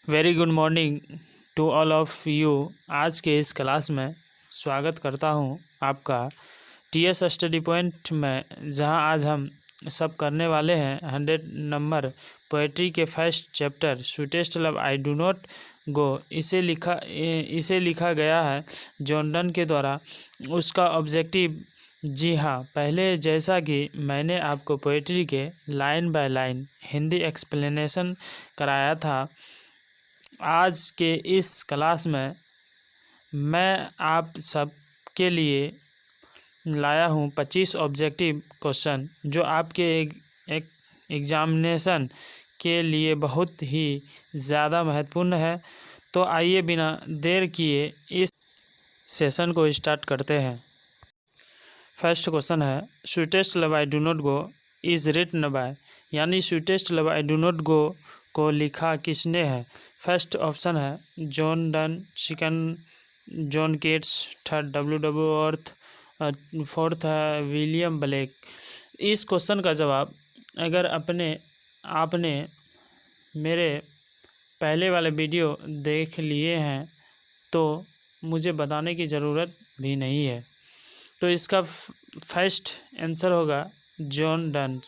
Very good morning to all of you. आज के इस क्लास में स्वागत करता हूं आपका टीएस स्टडी पॉइंट में, जहां आज हम सब करने वाले हैं 100 नंबर पोएट्री के first chapter sweetest love I do not गो। इसे लिखा गया है जॉन डन के द्वारा। उसका ऑब्जेक्टिव, जी हाँ, पहले जैसा कि मैंने आपको पोएट्री के line by line Hindi explanation कराया था, आज के इस क्लास में मैं आप सब के लिए लाया हूँ 25 ऑब्जेक्टिव क्वेश्चन, जो आपके एक एग्जामिनेशन के लिए बहुत ही ज़्यादा महत्वपूर्ण है। तो आइए बिना देर किए इस सेशन को स्टार्ट करते हैं। फर्स्ट क्वेश्चन है, sweetest love I do not go is written by, यानी sweetest love I do not go को लिखा किसने है। फर्स्ट ऑप्शन है John Donne, second John Keats, third W.W. Worth, fourth है विलियम ब्लेक। इस क्वेश्चन का जवाब अगर आपने मेरे पहले वाले वीडियो देख लिए हैं तो मुझे बताने की ज़रूरत भी नहीं है। तो इसका फर्स्ट आंसर होगा John Donne.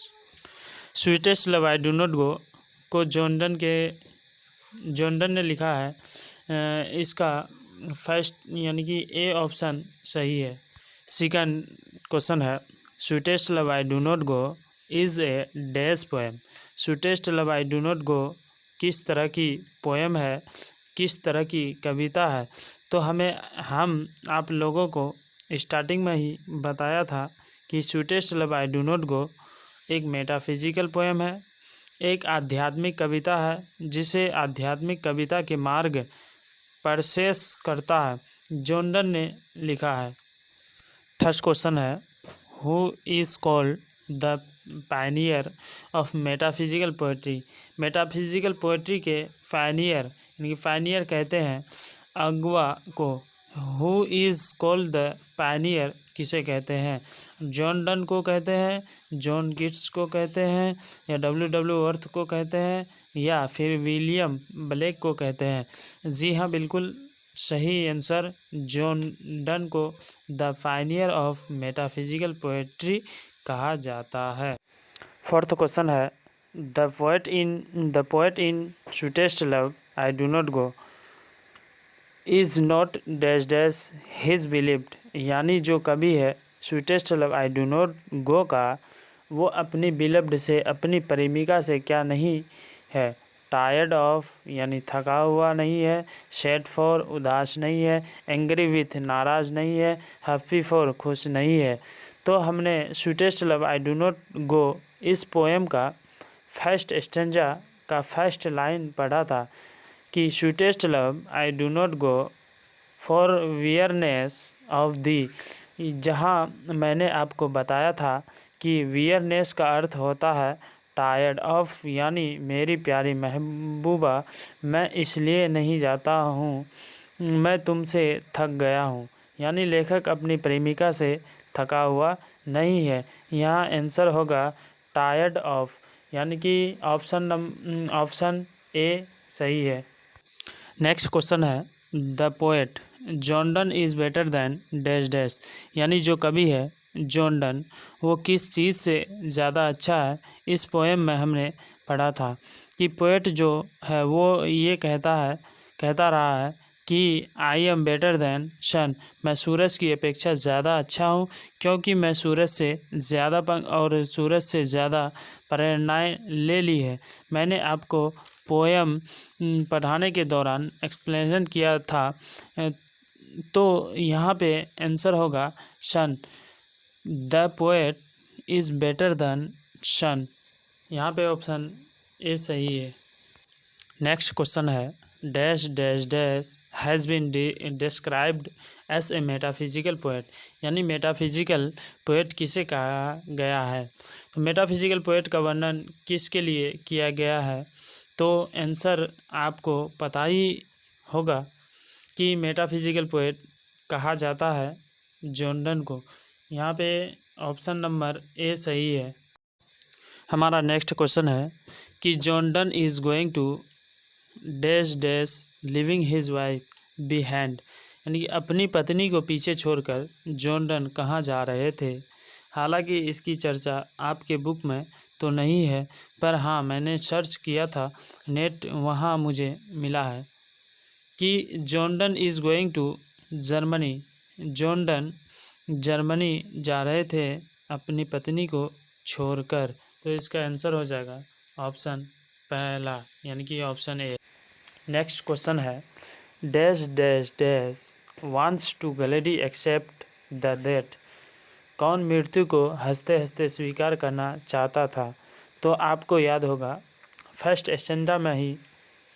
Sweetest love I do not go को जॉन डन ने लिखा है। इसका फर्स्ट यानी कि ए ऑप्शन सही है। सेकंड क्वेश्चन है, sweetest love I do not go is a dash poem. Sweetest love I do not गो किस तरह की पोएम है, किस तरह की कविता है। तो हम आप लोगों को स्टार्टिंग में ही बताया था कि sweetest love I do not go एक मेटाफिजिकल पोएम है, एक आध्यात्मिक कविता है जिसे आध्यात्मिक कविता के मार्ग परसेस करता है, जॉन डन ने लिखा है। फर्स्ट क्वेश्चन है, who is called the Pioneer of metaphysical poetry. Metaphysical poetry के पायनियर यानी कि पायनियर कहते हैं अगुआ को। Who is called the Pioneer किसे कहते हैं? जॉन डन को कहते हैं, जॉन कीट्स को कहते हैं, या W.W. वर्थ को कहते हैं, या फिर विलियम ब्लेक को कहते हैं। जी हाँ, बिल्कुल सही आंसर जॉन डन को the Pioneer of metaphysical poetry कहा जाता है। फोर्थ क्वेश्चन है, the poet in sweetest love I do not go is not dash dash his believed, यानी जो कवि है sweetest love I do not गो का, वो अपनी बिलव्ड से, अपनी प्रेमिका से क्या नहीं है? टायर्ड ऑफ यानी थका हुआ नहीं है, सैड फॉर उदास नहीं है, एंग्री विथ नाराज़ नहीं है, हैप्पी फॉर खुश नहीं है। तो हमने sweetest love I do not go इस पोएम का फर्स्ट स्टेंजा का फर्स्ट लाइन पढ़ा था कि sweetest love I do not go for weariness of thee, जहाँ मैंने आपको बताया था कि वियरनेस का अर्थ होता है टायर्ड ऑफ, यानी मेरी प्यारी महबूबा, मैं इसलिए नहीं जाता हूँ, मैं तुमसे थक गया हूँ। यानी लेखक अपनी प्रेमिका से थका हुआ नहीं है। यहाँ आंसर होगा टायर्ड ऑफ, यानी कि ऑप्शन ए सही है। नेक्स्ट क्वेश्चन है, the poet John Donne is better then dash dash, यानी जो कवि है जॉन डन वो किस चीज़ से ज़्यादा अच्छा है। इस पोएम में हमने पढ़ा था कि पोएट जो है वो ये कहता रहा है कि आई एम बेटर दैन सन, मैं सूरज की अपेक्षा ज़्यादा अच्छा हूँ, क्योंकि मैं सूरज से ज़्यादा प्रेरणाएँ ले ली है। मैंने आपको पोएम पढ़ाने के दौरान एक्सप्लेनेशन किया था, तो यहाँ पे आंसर होगा sun. The poet is better than sun, यहाँ पे ऑप्शन ए सही है। नेक्स्ट क्वेश्चन है, dash dash dash has been described as a metaphysical poet, यानी मेटाफिजिकल पोएट किसे कहा गया है। तो मेटाफिजिकल पोएट का वर्णन किसके लिए किया गया है? तो आंसर आपको पता ही होगा कि मेटाफिजिकल पोएट कहा जाता है जॉन डन को। यहाँ पे ऑप्शन नंबर ए सही है। हमारा नेक्स्ट क्वेश्चन है कि John Donne is going to dash dash living his wife behind, यानी कि अपनी पत्नी को पीछे छोड़कर जॉन डन कहाँ जा रहे थे। हालांकि इसकी चर्चा आपके बुक में तो नहीं है, पर हाँ मैंने सर्च किया था नेट, वहाँ मुझे मिला है कि John Donne is going to Germany. John Donne Germany जा रहे थे अपनी पत्नी को छोड़कर। तो इसका आंसर हो जाएगा ऑप्शन पहला, यानी कि ऑप्शन ए। नेक्स्ट क्वेश्चन है dash dash dash wants to gladly accept the death. कौन मृत्यु को हंसते हंसते स्वीकार करना चाहता था। तो आपको याद होगा फर्स्ट स्टैंजा में ही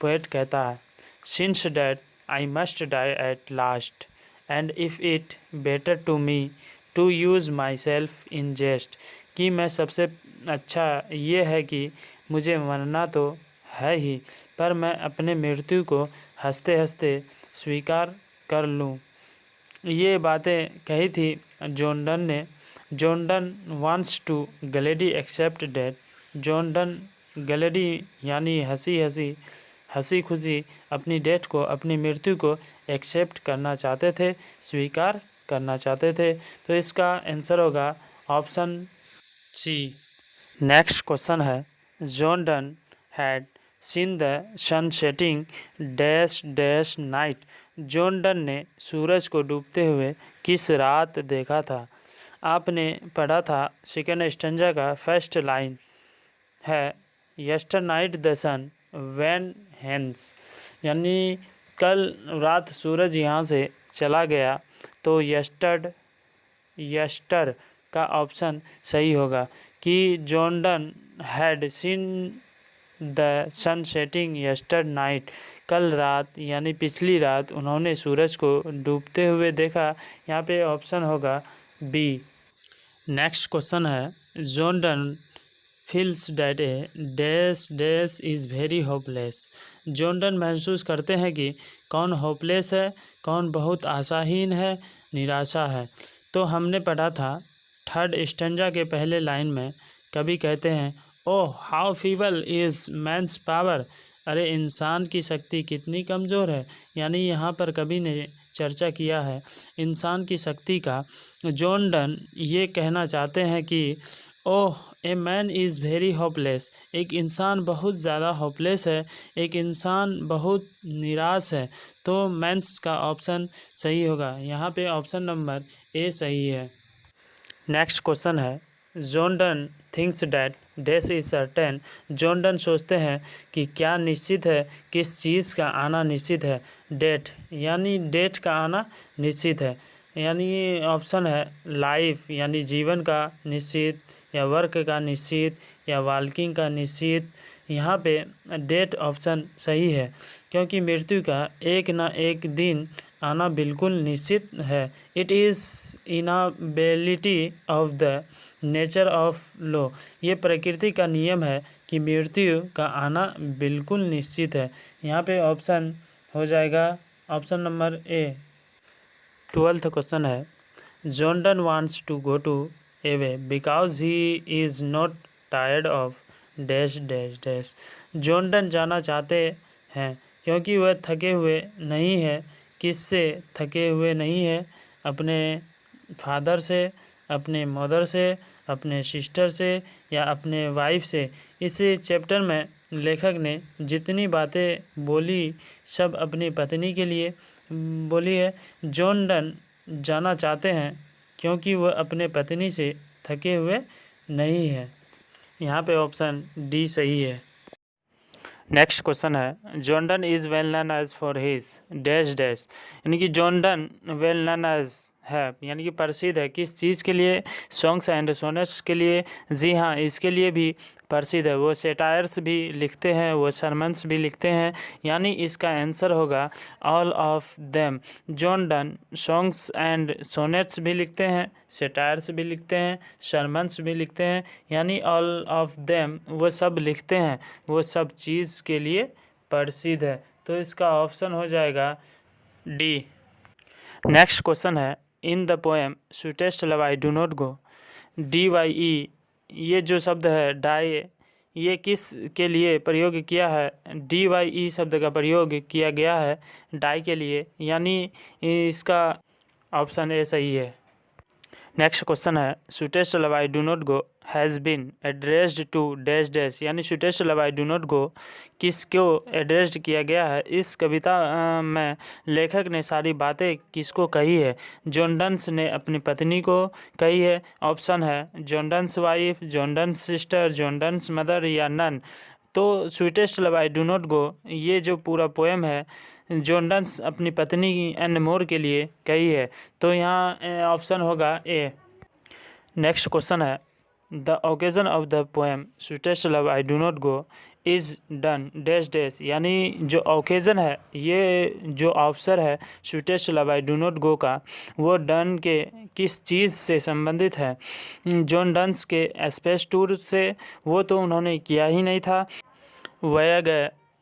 पोएट कहता है since that I must die at last and if it better to me to use myself in jest, कि मैं सबसे अच्छा ये है कि मुझे मरना तो है ही, पर मैं अपने मृत्यु को हंसते हंसते स्वीकार कर लूँ। ये बातें कही थी जॉन डन ने। John Donne wants to gladly accept death. John Donne gladly यानी हंसी खुशी अपनी डेथ को, अपनी मृत्यु को एक्सेप्ट करना चाहते थे, स्वीकार करना चाहते थे। तो इसका आंसर होगा ऑप्शन सी। नेक्स्ट क्वेश्चन है John Donne had seen the sun setting dash dash night. John Donne ने सूरज को डूबते हुए किस रात देखा था। आपने पढ़ा था सेकेंड स्टैंजा का फर्स्ट लाइन है yesternight the sun went hence, यानी कल रात सूरज यहाँ से चला गया। तो यस्टर का ऑप्शन सही होगा कि John Donne had seen the sun setting yesternight, कल रात यानी पिछली रात उन्होंने सूरज को डूबते हुए देखा। यहाँ पे ऑप्शन होगा बी। नेक्स्ट क्वेश्चन है John done feels that A dash dash is very hopeless. John Donne महसूस करते हैं कि कौन होपलेस है, कौन बहुत आशाहीन है, निराशा है। तो हमने पढ़ा था थर्ड स्टैंजा के पहले लाइन में कवि कहते हैं oh how feeble is man's power, अरे इंसान की शक्ति कितनी कमज़ोर है। यानी यहाँ पर कवि ने चर्चा किया है इंसान की शक्ति का। जॉन डन ये कहना चाहते हैं कि oh a man is very hopeless, एक इंसान बहुत ज़्यादा होपलेस है, एक इंसान बहुत निराश है। तो मैंस का ऑप्शन सही होगा, यहाँ पे ऑप्शन नंबर ए सही है। नेक्स्ट क्वेश्चन है John done thinks that dash is certain. John Donne सोचते हैं कि क्या निश्चित है, किस चीज़ का आना निश्चित है। डेट यानी डेट का आना निश्चित है, यानी ऑप्शन है लाइफ यानी जीवन का निश्चित, या वर्क का निश्चित, या वाल्किंग का निश्चित। यहाँ पे डेट ऑप्शन सही है क्योंकि मृत्यु का एक ना एक दिन आना बिल्कुल निश्चित है। It is inability of the nature of law, ये प्रकृति का नियम है कि मृत्यु का आना बिल्कुल निश्चित है। यहाँ पे ऑप्शन हो जाएगा option number A. 12th question है John Donne wants to go to away because he is not tired of dash dash dash. John Donne जाना चाहते हैं क्योंकि वह थके हुए नहीं है। किससे थके हुए नहीं है, अपने फादर से, अपने मदर से, अपने सिस्टर से, या अपने वाइफ से। इस चैप्टर में लेखक ने जितनी बातें बोली सब अपनी पत्नी के लिए बोली है। जॉन डन जाना चाहते हैं क्योंकि वह अपने पत्नी से थके हुए नहीं है। यहाँ पे ऑप्शन डी सही है। नेक्स्ट क्वेश्चन है John Donne is well known as for his dash dash, यानी कि John Donne well known as है यानी कि प्रसिद्ध है किस चीज़ के लिए, सॉन्ग्स एंड सोनेट्स के लिए। जी हाँ, इसके लिए भी प्रसिद्ध है। वो सेटायर्स भी लिखते हैं, वो सरमन्स भी लिखते हैं, यानी इसका आंसर होगा all of them. John Donne songs and sonnets भी लिखते हैं, सेटायर्स भी लिखते हैं, सरमन्स भी लिखते हैं, यानी ऑल ऑफ देम वो सब लिखते हैं, वो सब चीज़ के लिए प्रसिद्ध है। तो इसका ऑप्शन हो जाएगा डी। नेक्स्ट क्वेश्चन है in the poem sweetest love I do not go, DYE ये जो शब्द है डाई, ये किस के लिए प्रयोग किया है? DYE शब्द का प्रयोग किया गया है डाई के लिए, यानी इसका ऑप्शन ए सही है। नेक्स्ट क्वेश्चन है sweetest love I do not go has been addressed to dash dash, यानी sweetest love I do not go किसको एड्रेस्ड किया गया है? इस कविता में लेखक ने सारी बातें किसको कही है? जॉन डन्स ने अपनी पत्नी को कही है। ऑप्शन है John Donne's wife, John Donne's sister, John Donne's mother या नन। तो sweetest love I do not go ये जो पूरा पोएम है जॉन डन्स अपनी पत्नी एंड मोर के लिए कही है, तो यहाँ ऑप्शन होगा ए। नेक्स्ट क्वेश्चन है the occasion of the poem sweetest love I do not go is done dash dash, यानी जो ओकेजन है, ये जो अवसर है sweetest love I do not गो का, वो डन के किस चीज़ से संबंधित है? जॉन डन्स के स्पेस टूर से, वो तो उन्होंने किया ही नहीं था। वयाग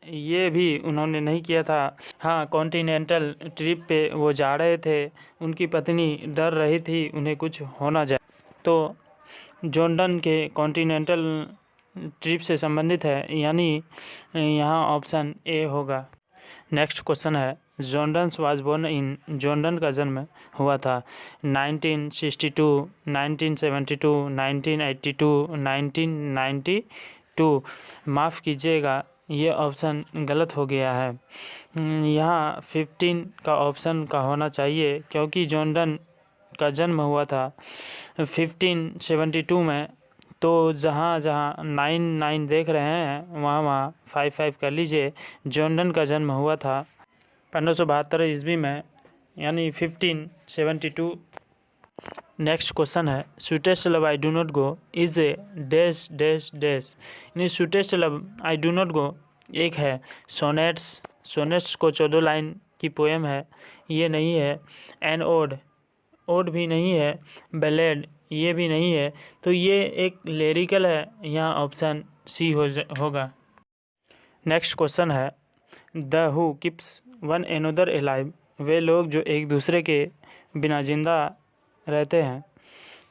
ये भी उन्होंने नहीं किया था। हाँ, कॉन्टिनेंटल ट्रिप पे वो जा रहे थे, उनकी पत्नी डर रही थी उन्हें कुछ हो ना जाए, तो जॉन डन के कॉन्टिनेंटल ट्रिप से संबंधित है, यानी यहाँ ऑप्शन ए होगा। नेक्स्ट क्वेश्चन है John Donne's was born in, John Donne का जन्म हुआ था 1962, 1972, 1982, 1992। माफ़ कीजिएगा, ये ऑप्शन गलत हो गया है। यहाँ 15 का ऑप्शन का होना चाहिए, क्योंकि जॉन डन का जन्म हुआ था 1572 में, तो जहाँ जहाँ 9 देख रहे हैं वहाँ वहाँ 5 कर लीजिए। जॉन डन का जन्म हुआ था 1572 ईस्वी में, यानी 1572। नेक्स्ट क्वेश्चन है sweetest love I do not go is a dash dash dash, यानी sweetest love I do not go एक है सोनेट्स, सोनेट्स को 14 लाइन की पोएम है, ये नहीं है। एन ओड, ओड भी नहीं है। बैलेड, ये भी नहीं है, तो ये एक लिरिकल है, यहाँ ऑप्शन सी होगा। नेक्स्ट क्वेश्चन है the who keeps one another alive, वे लोग जो एक दूसरे के बिना जिंदा रहते हैं।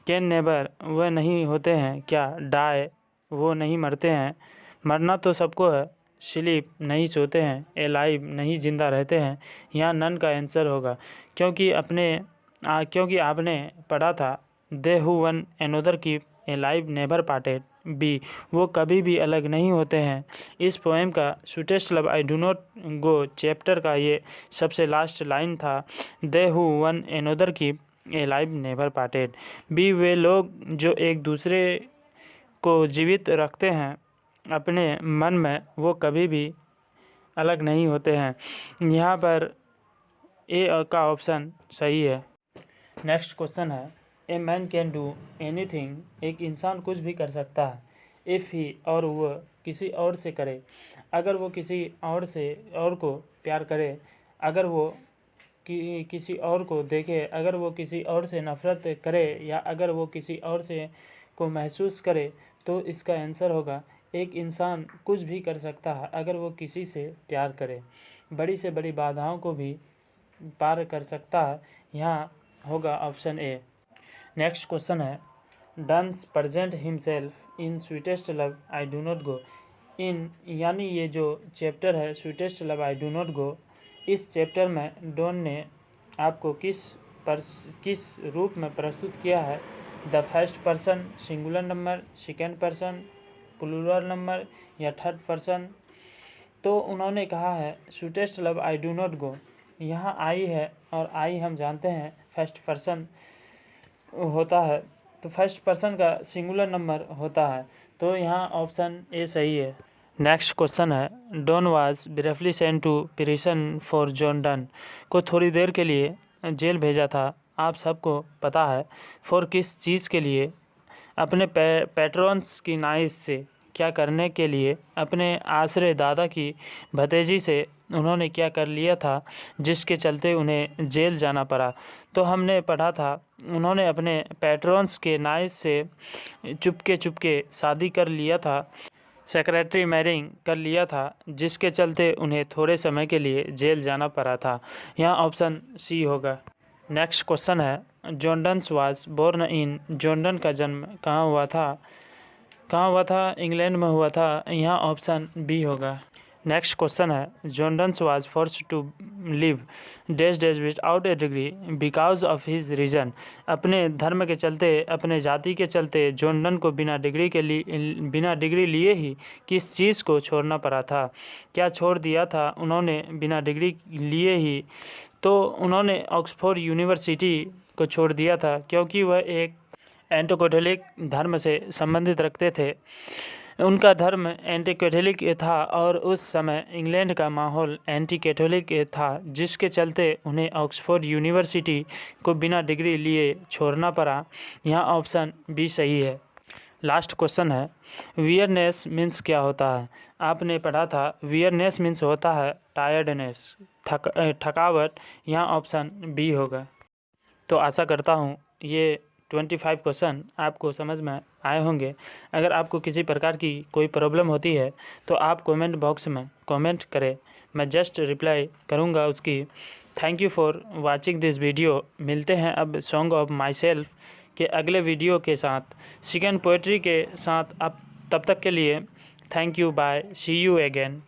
कैन नेबर, वह नहीं होते हैं क्या? डाई, वो नहीं मरते हैं, मरना तो सबको है। स्लीप, नहीं सोते हैं। एलाइव, नहीं जिंदा रहते हैं। यहाँ नन का आंसर होगा, क्योंकि आपने पढ़ा था they who one another keep alive never parted, B, वो कभी भी अलग नहीं होते हैं। इस पोएम का sweetest love I do not go chapter का ये सबसे लास्ट लाइन था, they who one another keep alive never parted. B, वे लोग जो एक दूसरे को जीवित रखते हैं अपने मन में, वो कभी भी अलग नहीं होते हैं। यहाँ पर ए का ऑप्शन सही है। नेक्स्ट क्वेश्चन है a man can do anything, एक इंसान कुछ भी कर सकता है इफ़ ही, और वह किसी और से करे, अगर वो किसी और को प्यार करे, अगर वो किसी और को देखे, अगर वो किसी और से नफरत करे, या अगर वो किसी और से को महसूस करे, तो इसका आंसर होगा एक इंसान कुछ भी कर सकता है अगर वो किसी से प्यार करे, बड़ी से बड़ी बाधाओं को भी पार कर सकता है। यहाँ होगा ऑप्शन ए। नेक्स्ट क्वेश्चन है Donne's present himself in sweetest love I do not go in, यानी ये जो चैप्टर है sweetest love I do not go, इस चैप्टर में डॉन ने आपको किस रूप में प्रस्तुत किया है? The first person singular number, second person plural number, या थर्ड पर्सन। तो उन्होंने कहा है sweetest love I do not go, यहाँ आई है, और आई हम जानते हैं फर्स्ट पर्सन होता है, तो फर्स्ट पर्सन का सिंगुलर नंबर होता है, तो यहाँ ऑप्शन ए सही है। नेक्स्ट क्वेश्चन है Donne was briefly sent to prison for John Donne, को थोड़ी देर के लिए जेल भेजा था, आप सबको पता है। फॉर किस चीज़ के लिए? अपने पैट्रॉन्स की नाइस से, क्या करने के लिए? अपने आश्रय दादा की भतीजी से उन्होंने क्या कर लिया था जिसके चलते उन्हें जेल जाना पड़ा? तो हमने पढ़ा था उन्होंने अपने पैट्रॉन्स के नाइस से चुपके शादी कर लिया था, सेक्रेटरी मैरिंग कर लिया था, जिसके चलते उन्हें थोड़े समय के लिए जेल जाना पड़ा था। यहाँ ऑप्शन सी होगा। नेक्स्ट क्वेश्चन है John Donne's was born in, John Donne का जन्म कहाँ हुआ था? कहाँ हुआ था? इंग्लैंड में हुआ था। यहाँ ऑप्शन बी होगा। नेक्स्ट क्वेश्चन है, Jordans was forced to live dash dash without a degree because of his reason. अपने धर्म के चलते, अपने जाति के चलते जॉर्डन को बिना डिग्री लिए ही किस चीज़ को छोड़ना पड़ा था? क्या छोड़ दिया था उन्होंने बिना डिग्री लिए ही? तो उन्होंने ऑक्सफोर्ड यूनिवर्सिटी को छोड़ दिया था क्योंकि वह एक एंटी कैथोलिक धर्म से संबंधित रखते थे। उनका धर्म एंटी कैथोलिक था और उस समय इंग्लैंड का माहौल एंटी कैथोलिक था, जिसके चलते उन्हें ऑक्सफोर्ड यूनिवर्सिटी को बिना डिग्री लिए छोड़ना पड़ा। यहाँ ऑप्शन बी सही है। लास्ट क्वेश्चन है, वियरनेस मीन्स क्या होता है? आपने पढ़ा था वियरनेस मीन्स होता है टायर्डनेस, थकावट। यहाँ ऑप्शन बी होगा। तो आशा करता हूँ ये 25 क्वेश्चन आपको समझ में आए होंगे। अगर आपको किसी प्रकार की कोई प्रॉब्लम होती है तो आप कमेंट बॉक्स में कमेंट करें, मैं जस्ट रिप्लाई करूँगा उसकी। Thank you for watching this video. मिलते हैं अब सॉन्ग ऑफ माई सेल्फ के अगले वीडियो के साथ, सेकंड पोएट्री के साथ। अब तब तक के लिए thank you, bye, see you again.